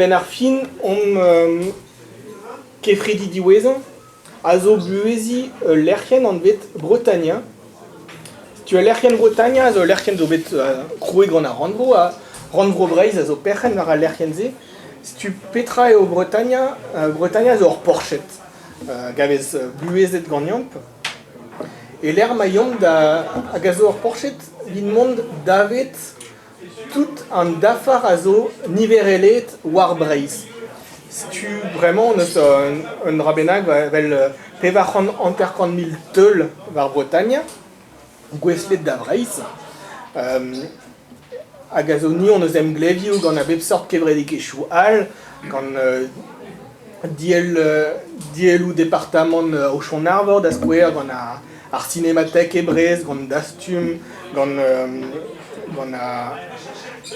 Ben ar fin kefredi diwezan a zo buezi lerc'hen an bet Bretaña. Tu as lerc'hen Bretaña, a zo lerc'hen zo bet kroe gant a Rannvro Breizh a zo perc'hen war a lerc'hen ze. Si tu petra eo Bretaña, Bretaña zo ur porchet. Gavez buezet gant yamp. Et l'er ma yamp hag a zo ur porchet vin mont davet tout un dafar a zo niverelet war Breizh. Si tu vraiment un rabenag vel pevac'han anterkant mil teul war Bretaña, gweslet da Breizh, hag a zo ni on eus emglevioù gant a bep sort kevredik echou all, gant dielou departament o chon arvor da skouer gant ar cinematek e Brest, gant dastum, gant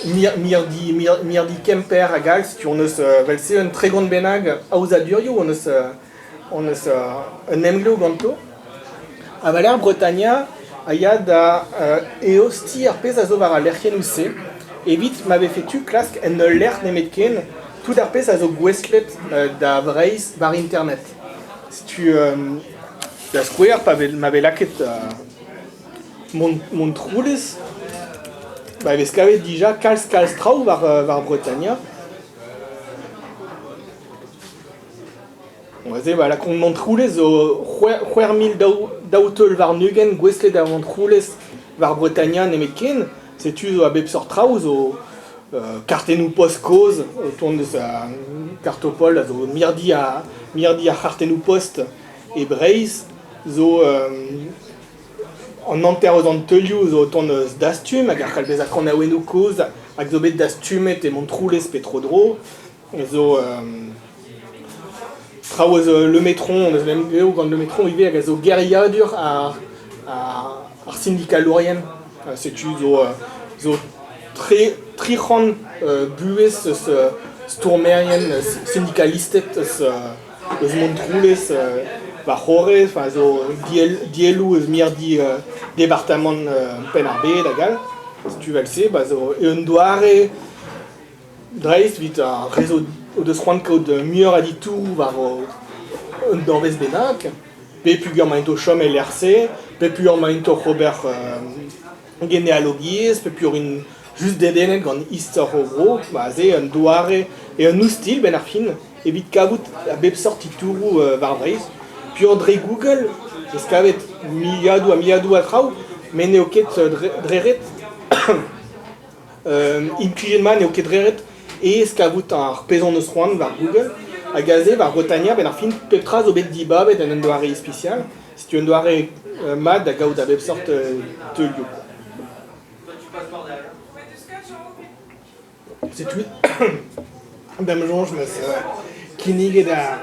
mirdi Kemper hag all, si tu on eus vel se un tre gant benag aouzadurioù, on eus un emgleo ganto. A valer Bretaña, a ya da eosti ar pezh a zo war a lerc'hennoù se, evit m'ave fetu klask en lec'h nemet ken, tout ar pezh a zo gwestlet da Breizh war internet. Si tu da skouer m'ave laket mont troulez, vez kavet dija kalz traoù war Bretaña. La kont mont troulez zo c'hwer mil daouteul war nugen gwestlet a mont troulez war Bretaña nemet ken, setu zo a bep sort traoù zo kartennoù post koz, o tont deus a kartopol a zo mirdi a kartennoù post e Breizh, zo an anter ouz an teulioù zo tont eus dastum, hag ar kalbez a kanaouennoù koz, hag zo bet dastumet e mont troulez petro-dro, zo traoù eus le metron, on eus lemgleo gant le metron ive hag a zo geriadur ar sindikalourien, setu zo tri-c'han buez eus stourmerien syndikalistet eus mont troulez war c'horrez, zo dielou eus mirdi departament pen ar bet hag all. Si tu vel se, zo eun doare Breizh vit a rezo o deus c'hoant kaout muioc'h a ditour war un danvez bennak, pe pugur mainto chom e lerse, pe pugur mainto Robert genealogiez, pe pugur just dedenet gant istor o bro, ze un doare e un oustil ben ar fin, evit kavout a bep sort titourou war Breizh. Pur dre Google, eus kavet miliadou a traoù, men eo ket dreret, implijet-man eo ket dreret, e eus kavout ar pezon eus c'hoant war Google, hag a ze war Bretaña ben ar fin pep tra zo bet dibabet en un doare especial, si tu un doare mad hag gaout a bep sort teulioù. C'est tout. Dame jonge, mais kinniget a